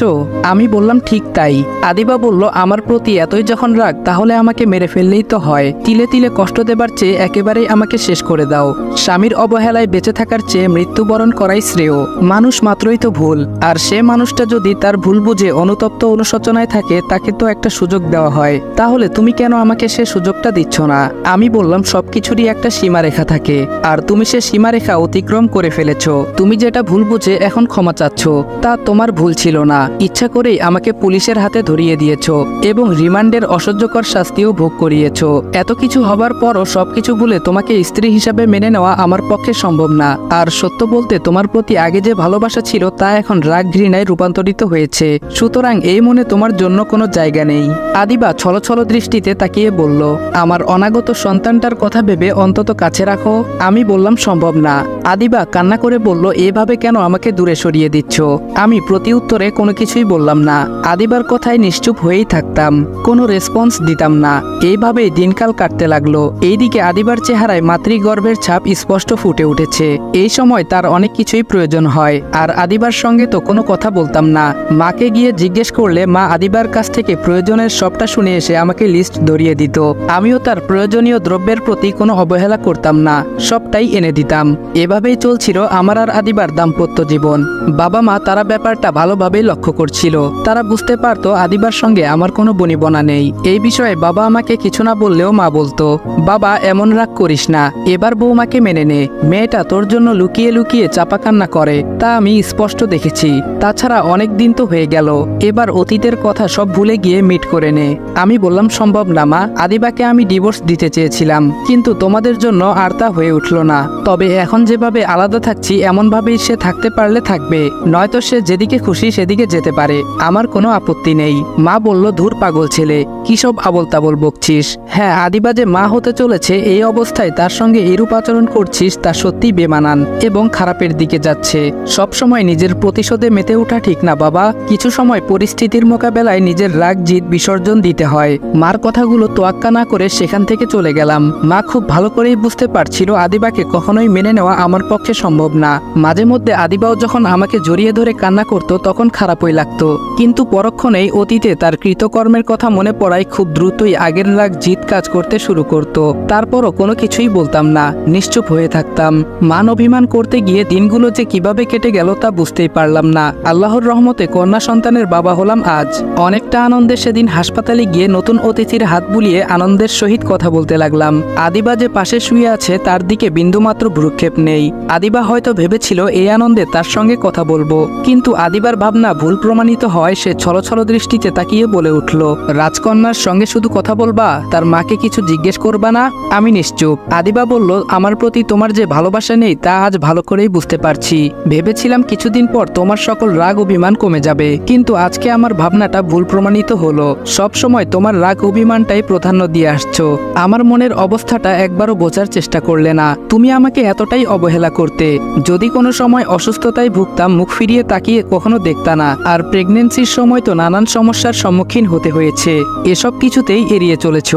আমি বললাম, ঠিক তাই। আদিবা বলল, আমার প্রতি এতই যখন রাগ, তাহলে আমাকে মেরে ফেললেই তো হয়। তিলে তিলে কষ্ট দেবার চেয়ে একেবারেই আমাকে শেষ করে দাও। স্বামীর অবহেলায় বেঁচে থাকার চেয়ে মৃত্যুবরণ করাই শ্রেয়। মানুষ মাত্রই তো ভুল, আর সে মানুষটা যদি তার ভুল বুঝে অনুতপ্ত অনুশোচনায় থাকে, তাকে তো একটা সুযোগ দেওয়া হয়। তাহলে তুমি কেন আমাকে সে সুযোগটা দিচ্ছ না? আমি বললাম, সবকিছুরই একটা সীমারেখা থাকে, আর তুমি সে সীমারেখা অতিক্রম করে ফেলেছ। তুমি যেটা ভুল বুঝে এখন ক্ষমা চাচ্ছ, তা তোমার ভুল ছিল না। ইচ্ছা করেই আমাকে পুলিশের হাতে ধরিয়ে দিয়েছ এবং রিমান্ডের অসহ্যকর শাস্তিও ভোগ করিয়েছ। এত কিছু হবার পরও সবকিছু ভুলে তোমাকে স্ত্রী হিসাবে মেনে নেওয়া আমার পক্ষে সম্ভব না। আর সত্য বলতে, তোমার প্রতি আগে যে ভালোবাসা ছিল তা এখন রাগ ঘৃণায় রূপান্তরিত হয়েছে। সুতরাং এই মনে তোমার জন্য কোনো জায়গা নেই। আদিবা ছলছল দৃষ্টিতে তাকিয়ে বলল, আমার অনাগত সন্তানটার কথা ভেবে অন্তত কাছে রাখো। আমি বললাম, সম্ভব না। আদিবা কান্না করে বলল, এভাবে কেন আমাকে দূরে সরিয়ে দিচ্ছ? আমি প্রতি উত্তরে কোনো কিছুই বললাম না। আদিবার কথায় নিশ্চুপ হয়েই থাকতাম, কোনো রেসপন্স দিতাম না। এইভাবেই দিনকাল কাটতে লাগলো। এইদিকে আদিবার চেহারায় মাতৃগর্ভের ছাপ স্পষ্ট ফুটে উঠেছে। এই সময় তার অনেক কিছুই প্রয়োজন হয়, আর আদিবার সঙ্গে তো কোনো কথা বলতাম না। মাকে গিয়ে জিজ্ঞেস করলে মা আদিবার কাছ থেকে প্রয়োজনের সবটা শুনে এসে আমাকে লিস্ট ধরিয়ে দিত। আমিও তার প্রয়োজনীয় দ্রব্যের প্রতি কোনো অবহেলা করতাম না, সবটাই এনে দিতাম। এভাবেই চলছিল আমার আর আদিবার দাম্পত্য জীবন। বাবা মা তারা ব্যাপারটা ভালোভাবেই লক্ষ্য করছিল। তারা বুঝতে পারতো আদিবার সঙ্গে আমার কোনো বনিবনা নেই। এই বিষয়ে বাবা আমাকে কিছু না বললেও মা বলতো, বাবা এমন রাগ করিস না, এবার বৌমাকে মেনে নে, মেয়েটা তোর জন্য লুকিয়ে লুকিয়ে চাপা কান্না করে, তা আমি স্পষ্ট দেখেছি। তাছাড়া অনেক দিন তো হয়ে গেল, এবার অতীতের কথা সব ভুলে গিয়ে মিট করে নে। আমি বললাম, সম্ভব না মা, আদিবাকে আমি ডিভোর্স দিতে চেয়েছিলাম, কিন্তু তোমাদের জন্য আর তা হয়ে উঠল না। তবে এখন যেভাবে আলাদা থাকছি এমনভাবেই সে থাকতে পারলে থাকবে, নয়তো সে যেদিকে খুশি সেদিকে যেতে পারে, আমার কোনো আপত্তি নেই। মা বলল, ধুর পাগল ছেলে, কি সব আবল তাবল বকছিস? হ্যাঁ, আদিবা যে মা হতে চলেছে এই অবস্থায় তার সঙ্গে এরূপ আচরণ করছিস, তা সত্যি বেমানান এবং খারাপের দিকে যাচ্ছে। সবসময় নিজের প্রতিশোধে মেতে ওঠা ঠিক না বাবা, কিছু সময় পরিস্থিতির মোকাবেলায় নিজের রাগ জিদ বিসর্জন দিতে হয়। মার কথাগুলো তোয়াক্কা না করে সেখান থেকে চলে গেলাম। মা খুব ভালো করেই বুঝতে পারছিল আদিবাকে কখনোই মেনে নেওয়া আমার পক্ষে সম্ভব না। মাঝে মধ্যে আদিবাও যখন আমাকে জড়িয়ে ধরে কান্না করত তখন খারাপই লাগতো, কিন্তু পরক্ষণেই অতীতে তার কৃতকর্মের কথা মনে পড়ায় খুব দ্রুতই আগের রাগ জিদ কাজ করতে শুরু করত। তারপরও কোনো কিছুই বলতাম না, নিশ্চুপ হয়ে থাকতাম। মান অভিমান করতে গিয়ে দিনগুলো যে কিভাবে কেটে গেল তা বুঝতেই পারলাম না। আল্লাহর রহমতে কন্যা সন্তানের বাবা হলাম আজ। অনেকটা আনন্দে সেদিন হাসপাতালে গিয়ে নতুন অতিথির হাত বুলিয়ে আনন্দের সহিত কথা বলতে লাগলাম। আদিবা যে পাশে শুয়ে আছে তার দিকে বিন্দুমাত্র ভ্রুক্ষেপ নেই। আদিবা হয়তো ভেবেছিল এই আনন্দে তার সঙ্গে কথা বলবো, কিন্তু আদিবার ভাবনা ভুল প্রমাণিত হয়। সে ছলছল দৃষ্টিতে তাকিয়ে বলে উঠল, রাজকন্যার সঙ্গে শুধু কথা বলবা, তার মাকে কিছু জিজ্ঞেস করবা না? আমি নিশ্চুপ। আদিবা বলল, আমার প্রতি তোমার যে ভালোবাসা নেই তা আজ ভালো করেই বুঝতে পারছি। ভেবেছিলাম কিছুদিন পর তোমার সকল রাগ অভিমান কমে যাবে, কিন্তু আজকে আমার ভাবনাটা ভুল প্রমাণিত হলো। সব সময় তোমার রাগ অভিমানটাই প্রাধান্য দিয়ে আসছো। আমার মনের অবস্থাটা একবারও বোঝার চেষ্টা করলে না। তুমি আমাকে এতটাই অবহেলা করতে, যদি কোনো সময় অসুস্থতায় ভুগতাম মুখ ফিরিয়ে তাকিয়ে কখনো দেখতা না। আর প্রেগনেন্সির সময় তো নানান সমস্যার সম্মুখীন হতে হয়েছে, এসব কিছুতেই এড়িয়ে চলেছ।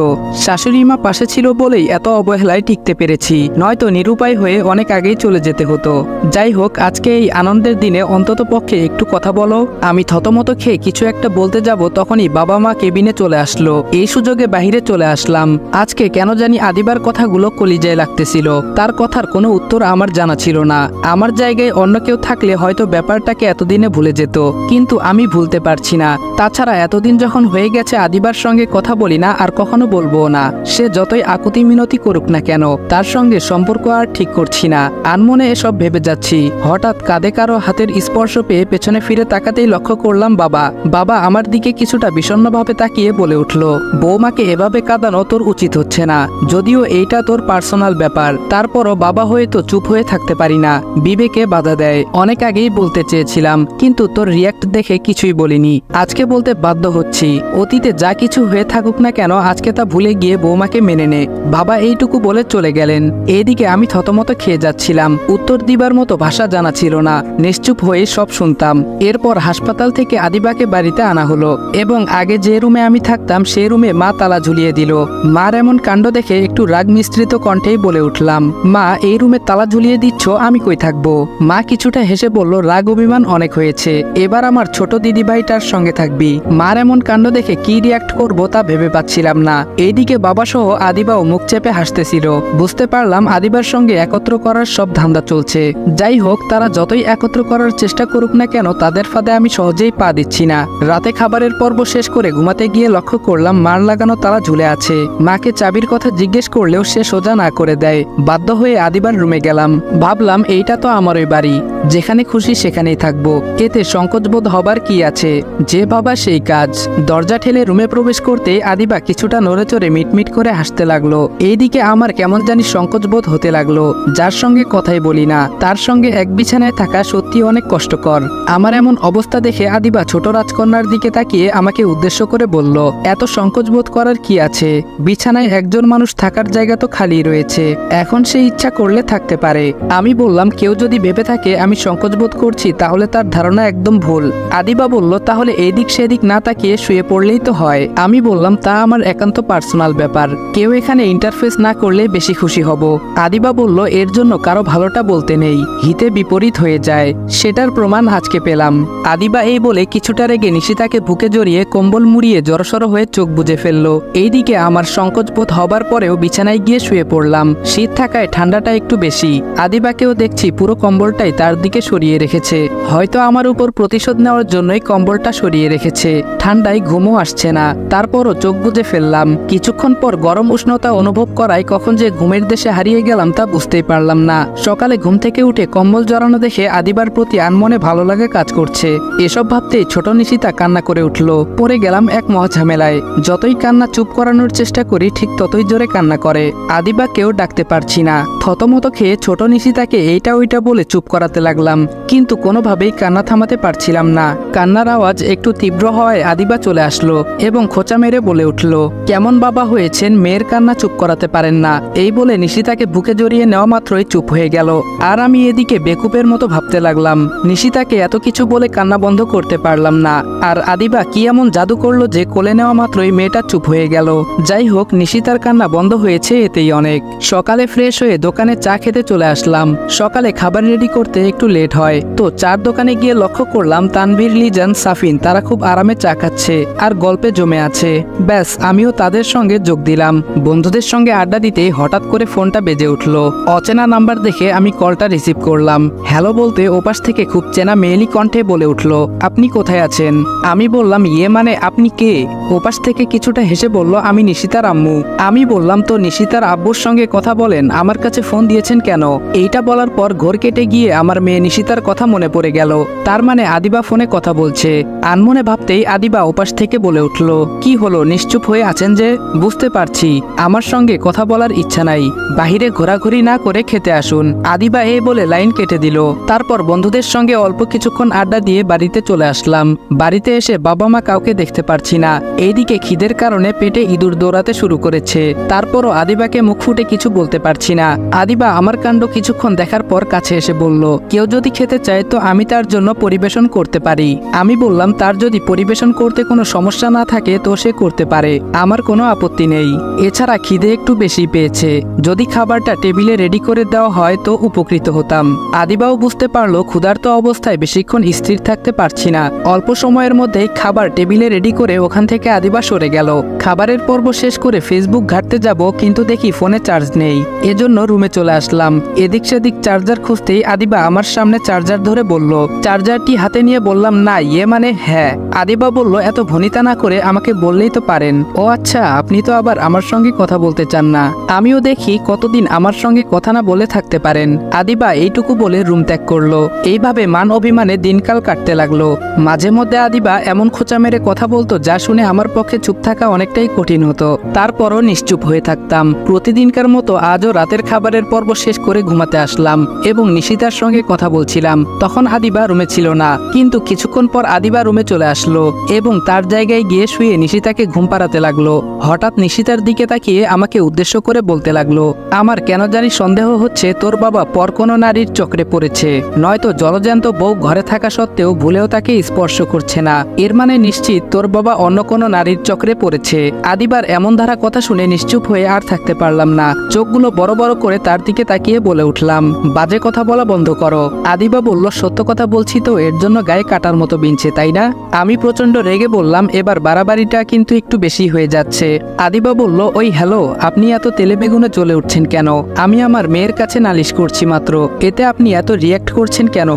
শাশুড়ি মা পাশে ছিল বলেই এত অবহেলায় টিকতে পেরেছি, নয়তো নিরুপায় হয়ে অনেক আগেই চলে যেতে হতো। যাই হোক, আজকে এই আনন্দের দিনে অন্তত পক্ষে একটু কথা বলো। আমি থতমত খেয়ে কিছু একটা বলতে যাব, তখনই বাবা মা কেবিনে চলে আসলো। এই সুযোগে বাহিরে চলে আসলাম। আজকে কেন জানি আদিবার কথাগুলো কলিজায় লাগতেছিল। তার কথার কোনো উত্তর আমার জানা ছিল না। আমার জায়গায় অন্য কেউ থাকলে হয়তো ব্যাপারটাকে এতদিনে ভুলে যেত, কিন্তু আমি ভুলতে পারছি না। তাছাড়া এতদিন যখন হয়ে গেছে আদিবার সঙ্গে কথা বলি না, আর কখনো বলবো না। সে যতই আকুতি মিনতি করুক না কেন, তার সঙ্গে সম্পর্ক আর ঠিক করছি না। আনমনে এসব ভেবে যাচ্ছি, হঠাৎ কাঁধে কারো হাতের স্পর্শ পেয়ে পেছনে ফিরে তাকাতেই লক্ষ্য করলাম বাবা। বাবা আমার দিকে কিছুটা বিষণ্ণভাবে তাকিয়ে বলে উঠল, বৌমাকে এভাবে কাঁদানো তোর উচিত হচ্ছে না। যদিও এইটা তোর পার্সোনাল ব্যাপার, তারপরও বাবা হয়ে তো চুপ হয়ে থাকতে পারি না। বিবেকে বাধা দেয়। অনেক আগেই বলতে চেয়েছিলাম, কিন্তু তোর রিয়াক্ট দেখে কিছুই বলিনি। আজকে বলতে বাধ্য হচ্ছি। অতীতে যা কিছু হয়ে থাকুক না কেন, আজকে তা ভুলে গিয়ে বৌমাকে মেনে নে। বাবা এইটুকু বলে চলে গেলেন। এদিকে আমি থতমত খেয়ে যাচ্ছিলাম। উত্তর দিবার মতো ভাষা জানা ছিল না। নিশ্চুপ হয়ে সব শুনতাম। এরপর হাসপাতাল থেকে আদিবাকে বাড়িতে আনা হলো এবং আগে যে রুমে আমি থাকতাম সেই রুমে মা তালা ঝুলিয়ে দিল। মার এমন কাণ্ড দেখে একটু রাগ মিশ্রিত কণ্ঠেই বলে উঠলাম, মা এই রুমে তালা ঝুলিয়ে দিচ্ছ, আমি কই থাকবো? মা কিছুটা হেসে বলল, রাগ অভিমান অনেক হয়েছে, এবার আমার ছোট দিদিভাইটার সঙ্গে থাকবি। মার এমন কাণ্ড দেখে কি রিয়াক্ট করব তা ভেবে পাচ্ছিলাম না। এইদিকে বাবা সহ আদিবাও মুখ চেপে হাসতেছিল। বুঝতে পারলাম আদিবার সঙ্গে একত্র করার সব ধান্দা চলছে। যাই হোক, তারা যতই একত্র করার চেষ্টা করুক না কেন, তাদের ফাঁদে আমি সহজেই পা দিচ্ছি না। রাতে খাবারের পর্ব শেষ করে ঘুমাতে গিয়ে লক্ষ্য করলাম মার লাগানো তালা ঝুলে আছে। মাকে চাবির কথা জিজ্ঞেস করলেও সে সোজা না করে দেয়। বাধ্য হয়ে আদিবার রুমে গেলাম। ভাবলাম এইটা তো আমারই বাড়ি, যেখানে খুশি সেখানেই থাকবো, এতে সংকোচবোধ হবার কি আছে? যে বাবা সেই কাজ। দরজা ঠেলে রুমে প্রবেশ করতে আদিবা কিছুটা নড়েচড়ে মিটমিট করে হাসতে লাগলো। এইদিকে আমার কেমন জানি সংকোচবোধ হতে লাগলো। যার সঙ্গে কথাই বলি না, তার সঙ্গে এক বিছানায় থাকা সত্যি অনেক কষ্টকর। আমার এমন অবস্থা দেখে আদিবা ছোট রাজকন্যার দিকে তাকিয়ে আমাকে উদ্দেশ্য করে বলল, এত সংকোচবোধ করার কি আছে? বিছানায় একজন মানুষ থাকার জায়গা তো খালি রয়েছে, এখন সে ইচ্ছা করলে থাকতে পারে। আমি বললাম, কেউ যদি ভেবে থাকে আমি সংকোচবোধ করছি তাহলে তার ধারণা একদম ভুল। আদিবা বলল, তাহলে এদিক সেদিক না তাকিয়ে শুয়ে পড়লেই তো হয়। আমি বললাম, তা আমার একান্ত পার্সোনাল ব্যাপার, কেউ এখানে ইন্টারফেস না করলে বেশি খুশি হব। আদিবা বলল, এর জন্য কারো ভালোটা বলতে নেই, হিতে বিপরীত হয়ে যায়, সেটার প্রমাণ আজকে পেলাম। আদিবা এই বলে কিছুটা রেগে নিশিতাকে বুকে জড়িয়ে কম্বল মুড়িয়ে জড়সড় হয়ে চোখ বুজে ফেললো। এইদিকে আমার সংকোচবোধ হবার পরেও বিছানায় গিয়ে শুয়ে পড়লাম। শীত থাকায় ঠান্ডাটা একটু বেশি। আদিবাকেও দেখছি পুরো কম্বলটাই তার দিকে সরিয়ে রেখেছে। হয়তো আমার উপর প্রতিশোধ নেওয়ার জন্যই কম্বলটা সরিয়ে রেখেছে। ঠান্ডায় ঘুমও আসছে না, তারপরও চোখ বুজে ফেললাম। কিছুক্ষণ পর গরম উষ্ণতা অনুভব করায় কখন যে ঘুমের দেশে হারিয়ে গেলাম তা বুঝতেই পারলাম না। সকালে ঘুম থেকে উঠে কম্বল জড়ানো দেখে আদিবার প্রতি আনমনে ভালো লাগে কাজ করছে। এসব ভাবতেই ছোট নিশিতা কান্না করে উঠল। পড়ে গেলাম এক মহাঝামেলায়। যতই কান্না চুপ করানোর চেষ্টা করি, ঠিক ততই জোরে কান্না করে। আদিবাকেও ডাকতে পারছি না। থতমত খেয়ে ছোট নিশিতাকে এইটা ওইটা বলে চুপ করাতে লাগলাম, কিন্তু কোনোভাবেই কান্না থামাতে পারছিলাম না। কান্নার আওয়াজ একটু তীব্র হওয়ায় আদিবা চলে আসলো এবং খোঁচা মেরে বলে উঠল, কেমন বাবা হয়েছেন, মেয়ের কান্না চুপ করাতে পারেন না? এই বলে নিশিতাকে বুকে জড়িয়ে নেওয়া মাত্রই চুপ হয়ে গেল। আর আমি এদিকে বেকুপের মতো ভাবতে লাগলাম, নিশিতাকে এত কিছু বলে কান্না বন্ধ করতে পারলাম না, আর আদিবা কি এমন জাদু করলো যে কোলে নেওয়া মাত্রই মেয়েটা চুপ হয়ে গেল। যাই হোক, নিশিতার কান্না বন্ধ হয়েছে, এতেই অনেক। সকালে ফ্রেশ হয়ে দোকানে চা খেতে চলে আসলাম। সকালে খাবার রেডি করতে একটু লেট হয়, তো চার দোকানে গিয়ে লক্ষ্য করলাম তানভীর, লিজান, সাফিন তারা খুব আরামে চা খাচ্ছে আর গল্পে জমে আছে। ব্যাস, আমিও তাদের সঙ্গে যোগ দিলাম। বন্ধুদের সঙ্গে আড্ডা দিতে হঠাৎ করে ফোনটা বেজে উঠলো। অচেনা নাম্বার দেখে আমি কলটা রিসিভ করলাম। হ্যালো বলতে ওপাশ থেকে খুব চেনা মেয়েলি কণ্ঠে বলে উঠলো, আপনি কোথায় আছেন? আমি বললাম, ইয়ে মানে আপনি কে? ওপাশ থেকে কিছুটা হেসে বলল, আমি নিশিতার আম্মু। আমি বললাম, তো নিশিতার আব্বুর সঙ্গে কথা বলেন, আমার কাছে ফোন দিয়েছেন কেন? এইটা বলার পর ঘোর কেটে গিয়ে আমার মেয়ে নিশিতার কথা মনে পড়ে গেল। তার মানে আদিবা ফোনে কথা বলছে। আনমনে ভাবতেই আদিবা ওপাশ থেকে বলে উঠল, কি হলো, নিশ্চুপ হয়ে আছেন যে? বুঝতে পারছি আমার সঙ্গে কথা বলার ইচ্ছা নাই, বাহিরে ঘোরাঘুরি না করে খেতে আসুন। আদিবা এই বলে লাইন কেটে দিল। তারপর বন্ধুদের সঙ্গে অল্প কিছুক্ষণ আড্ডা দিয়ে বাড়িতে চলে আসলাম। বাড়িতে এসে বাবা মা কাউকে দেখতে পারছি না। এইদিকে খিদের কারণে পেটে ইঁদুর দৌড়াতে শুরু করেছে। তারপরও আদিবাকে মুখ ফুটে কিছু বলতে পারছি না। আদিবা আমার কাণ্ড কিছুক্ষণ দেখার পর কাছে এসে বলল, কেউ যদি খেতে চায় তো আমি তার জন্য পরিবেশন করতে পারি। আমি বললাম, তার যদি পরিবেশন করতে কোনো সমস্যা না থাকে তো সে করতে পারে, আমার কোনো আপত্তি নেই। এছাড়া খিদে একটু বেশি পেয়েছে, যদি খাবারটা টেবিলে রেডি করে দেওয়া হয় তো উপকৃত হতাম। আদিবাও বুঝতে পারলো ক্ষুধার্ত অবস্থায় বেশিক্ষণ স্থির থাকতে পারছি না। অল্প সময়ের মধ্যেই খাবার টেবিলে রেডি করে ওখান থেকে আদিবা সরে গেল। খাবারের পর্ব শেষ করে ফেসবুক ঘাঁটতে যাব, কিন্তু দেখি ফোনে চার্জ নেই, এজন্য রুমে চলে আসলাম। এদিক সেদিক চার্জার খুঁজতেই আদিবা আমার সামনে চার্জার ধরে বলল, চার্জারটি হাতে নিয়ে বললাম, না ইয়ে মানে হ্যাঁ। আদিবা বলল, এত ভনিতা না করে আমাকে বললেই তো পারেন। ও আচ্ছা, আপনি তো আবার আমার সঙ্গে কথা বলতে চান না। আমিও দেখি কতদিন আমার সঙ্গে কথা না বলে থাকতে পারেন। আদিবা এইটুকু বলে রুম ত্যাগ করলো। এইভাবে মান অভিমানে দিনকাল কাটতে লাগলো। মাঝে মধ্যে আদিবা এমন খোঁচা মেরে কথা বলতো যা শুনে আমার পক্ষে চুপ থাকা অনেকটা অনেকটাই কঠিন হতো। তারপরও নিশ্চুপ হয়ে থাকতাম। প্রতিদিনকার মতো আজও রাতের খাবারের পর্ব শেষ করে ঘুমাতে আসলাম এবং নিশিতার সঙ্গে কথা বলছিলাম। তখন আদিবা রুমে ছিল না, কিন্তু কিছুক্ষণ পর আদিবা রুমে চলে আসলো এবং তার জায়গায় গিয়ে শুয়ে নিশিতাকে ঘুম পাড়াতে লাগলো। হঠাৎ নিশিতার দিকে তাকিয়ে আমাকে উদ্দেশ্য করে বলতে লাগলো, আমার কেন জানি সন্দেহ হচ্ছে তোর বাবা পর কোনো নারীর চক্রে পড়েছে, নয়তো জলজ্যান্ত বউ ঘরে থাকা সত্ত্বেও ভুলেও তাকে স্পর্শ করছে না। এর মানে নিশ্চিত তোর বাবা অন্য কোনো নারীর চক্রে পড়েছে। আদিবার এমন ধারা কথা শুনে নিশ্চুপ হয়ে আর থাকতে পারলাম না। চোখগুলো বড় বড় করে তার দিকে তাকিয়ে বলে উঠলাম, বাজে কথা বলা বন্ধ করো। আদিবা বলল, সত্য কথা বলছি তো, এর জন্য গায়ে কাটার মতো বিনছে তাই না? আমি প্রচন্ড রেগে বললাম, এবার বাড়াবাড়িটা কিন্তু একটু বেশি হয়ে যাচ্ছে। আদিবা বলল, ওই হ্যালো, আপনি এত তেলে বেগুনে জ্বলে উঠছেন কেন? আমি আমার মেয়ের কাছে নালিশ করছি মাত্র, এতে আপনি এত রিয়াক্ট করছেন কেন?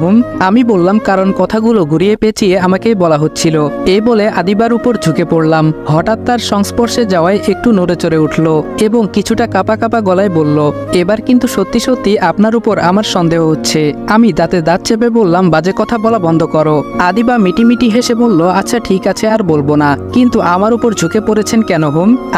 আমি বললাম, কারণ কথাগুলো ঘুরিয়ে পেঁচিয়ে আমাকেই বলা হচ্ছিল। এই বলে আদিবার উপর ঝুঁকে পড়লাম। হঠাৎ তার সংস্পর্শে যাওয়ায় একটু নড়ে চড়ে উঠল এবং কিছুটা কাঁপা কাঁপা গলায় বলল, এবার কিন্তু সত্যি সত্যি আপনার উপর আমার সন্দেহ হচ্ছে। আমি দাঁতে দাঁত চেপে বললাম, বাজে কথা বলা বন্ধ করো। আদিবা মিটিমিটি হেসে বলল, আচ্ছা ঠিক আছে, আর বলবো না, কিন্তু আমার উপর ঝুঁকে পড়েছেন কেন?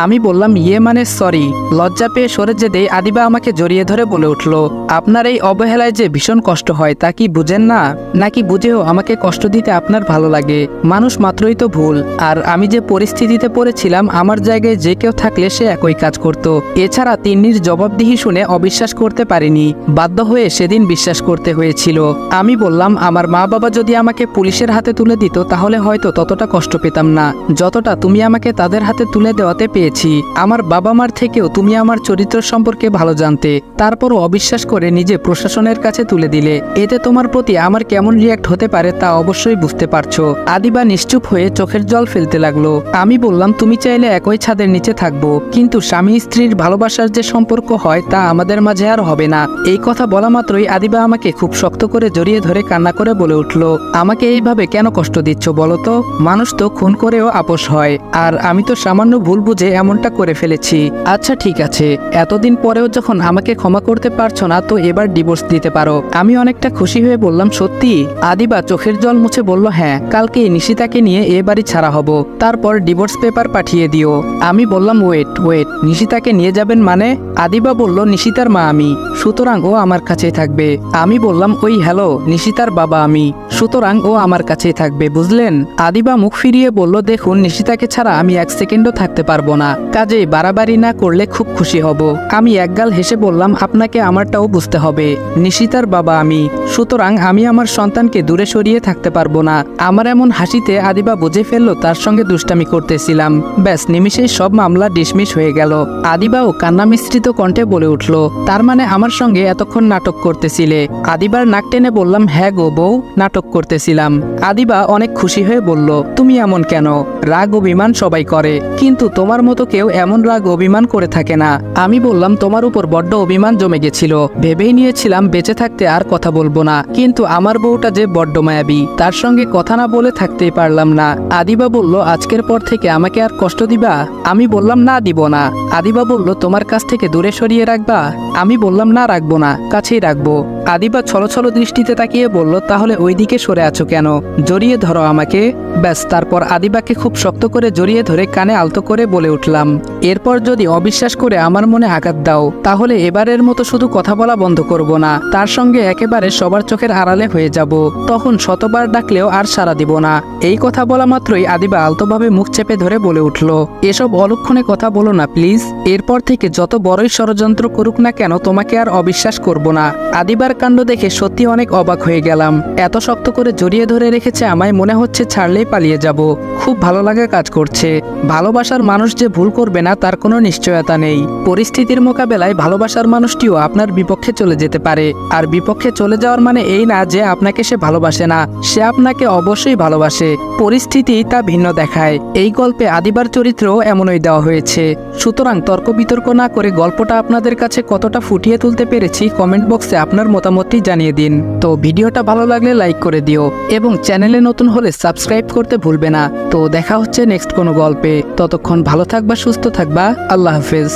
আমি বললাম, ইয়ে মানে সরি। লজ্জা পেয়ে সরে যেতেই আদিবা আমাকে জড়িয়ে ধরে বলে উঠল, আপনার এই অবহেলায় যে ভীষণ কষ্ট হয় তা কি বুঝেন না? নাকি বুঝেও আমাকে কষ্ট দিতে আপনার ভালো লাগে? মানুষ মাত্রই তো ভুল, আর আমি যে পরিস্থিতিতে পড়েছিলাম আমার জায়গায় যে কেউ থাকলে সে একই কাজ করত। এছাড়া তিন্নির জবাবদিহি শুনে অবিশ্বাস করতে পারিনি, বাধ্য হয়ে সেদিন বিশ্বাস করতে হয়েছিল। আমি বললাম, আমার মা বাবা যদি আমাকে পুলিশের হাতে তুলে দিত তাহলে হয়তো ততটা কষ্ট পেতাম না যতটা তুমি আমাকে তাদের হাতে তুলে দেওয়াতে পেয়েছি। আমার বাবা মার থেকেও তুমি আমার চরিত্র সম্পর্কে ভালো জানতে, তারপরও অবিশ্বাস করে নিজে প্রশাসনের কাছে তুলে দিলে। এতে তোমার প্রতি আমার কেমন রিয়াক্ট হতে পারে তা অবশ্যই বুঝতে পারছো। আদিবা নিশ্চুপ হয়ে চোখের জল ফেলতে লাগলো। আমি বললাম, তুমি চাইলে একই ছাদের নিচে থাকবো, কিন্তু স্বামী স্ত্রীর ভালোবাসার যে সম্পর্ক হয় তা আমাদের মাঝে আর হবে না। এই কথা বলা মাত্রই আদিবা আমাকে খুব শক্ত করে জড়িয়ে ধরে কান্না করে বলে উঠল, আমাকে এইভাবে কেন কষ্ট দিচ্ছ বলো তো? মানুষ তো খুন করেও আপোষ হয়, আর আমি তো সামান্য ভুল বুঝে এমনটা করে ফেলেছি। আচ্ছা ঠিক আছে, এতদিন পরেও যখন আমাকে ক্ষমা করতে পারছো না তো এবার ডিভোর্স দিতে পারো। আমি অনেকটা খুশি হয়ে বললাম, সত্যি? আদিবা চোখের জল মুছে বলল, হ্যাঁ, কালকেই নিশিতাকে নিয়ে এ বাড়ি ছাড়া হব, তারপর ডিভোর্স পেপার পাঠিয়ে দিও। আমি বললাম, ওয়েট, নিশিতাকে নিয়ে যাবেন মানে? আদিবা বলল, নিশিতার মা আমি, সুতরাং ও আমার কাছেই থাকবে। আমি বললাম, ওই হ্যালো, নিশিতার বাবা আমি, সুতরাং ও আমার কাছেই থাকবে, বুঝলেন? আদিবা মুখ ফিরিয়ে বলল, দেখুন, নিশিতাকে ছাড়া আমি এক সেকেন্ডও থাকতে পারবো না, কাজেই বাড়াবাড়ি না করলে খুব খুশি হব। আমি একগাল হেসে বললাম, আপনাকে আমারটাও বুঝতে হবে, নিশিতার বাবা আমি, সুতরাং আমি আমার সন্তানকে দূরে সরিয়ে থাকতে পারবো না। আমার এমন হাসিতে আদিবা বুঝে ফেললো তার সঙ্গে দুষ্টামি করতেছিলাম। ব্যাস, নিমিষেই সব মামলা ডিসমিস হয়ে গেল। আদিবাও কান্না মিশ্রিত কণ্ঠে বলে উঠল, তার মানে আমার সঙ্গে এতক্ষণ নাটক করতেছিলে? আদিবার নাক টেনে বললাম, হ্যাঁ গো বউ, নাটক করতেছিলাম। আদিবা অনেক খুশি হয়ে বলল, তুমি এমন কেন? রাগ অভিমান সবাই করে, কিন্তু তোমার মতো কেউ এমন রাগ অভিমান করে থাকে না। আমি বললাম, তোমার উপর বড্ড অভিমান জমে গেছিল, ভেবেই নিয়েছিলাম বেঁচে থাকতে আর কথা বলবো না, কিন্তু আমার বউটা যে বড্ড মায়াবী, তার সঙ্গে কথা না বলে থাকতেই পারলাম না। আদিবা বলল, আজকের পর থেকে আমাকে আর কষ্ট দিবা? আমি বললাম, না দিব না। আদিবা বলল, তোমার কাছ থেকে দূরে সরিয়ে রাখবা? আমি বললাম, না রাখবো না, কাছেই রাখবো। আদিবা ছলছল দৃষ্টিতে তাকিয়ে বলল, তাহলে ওই দিকে সরে আছো কেন? জড়িয়ে ধরো আমাকে। ব্যাস, তারপর আদিবাকে খুব শক্ত করে জড়িয়ে ধরে কানে আলতো করে বলে উঠলাম, এরপর যদি অবিশ্বাস করে আমার মনে আঘাত দাও তাহলে এবারের মতো শুধু কথা বলা বন্ধ করব না, তার সঙ্গে একেবারে সবার চোখের আড়ালে হয়ে যাব, তখন শতবার ডাকলেও আর সাড়া দিব না। এই কথা বলা মাত্রই আদিবা আলতোভাবে মুখ চেপে ধরে বলে উঠল, এসব অলক্ষণে কথা বলো না প্লিজ, এরপর থেকে যত বড়ই ষড়যন্ত্র করুক না কেন তোমাকে আর অবিশ্বাস করব না। আদিবার কাণ্ড দেখে সত্যি অনেক অবাক হয়ে গেলাম। এত শক্ত করে জড়িয়ে ধরে রেখেছে আমায়, মনে হচ্ছে ছাড়লেই পালিয়ে যাব। খুব ভালো লাগা কাজ করছে। ভালোবাসার মানুষ যে ভুল করবে না তার কোনো নিশ্চয়তা নেই। পরিস্থিতির মোকাবেলায় ভালোবাসার মানুষটিও আপনার বিপক্ষে চলে যেতে পারে, আর বিপক্ষে চলে যাওয়ার মানে এই না যে আপনাকে সে ভালোবাসে না, সে আপনাকে অবশ্যই ভালোবাসে, পরিস্থিতি তা ভিন্ন দেখায়। এই গল্পে আদিবার চরিত্রও এমনই দেওয়া হয়েছে। সুতরাং তর্ক বিতর্ক না করে গল্পটা আপনাদের কাছে কতটা ফুটিয়ে তুলতে পেরেছি কমেন্ট বক্সে আপনার মতামতটি জানিয়ে দিন। তো ভিডিওটা ভালো লাগলে লাইক করে দিও এবং চ্যানেলে নতুন হলে সাবস্ক্রাইব করতে ভুলবে না। তো দেখা হচ্ছে নেক্সট কোনো গল্পে। ততক্ষণ ভালো থাকবা, সুস্থ থাকবা। আল্লাহ হাফেজ।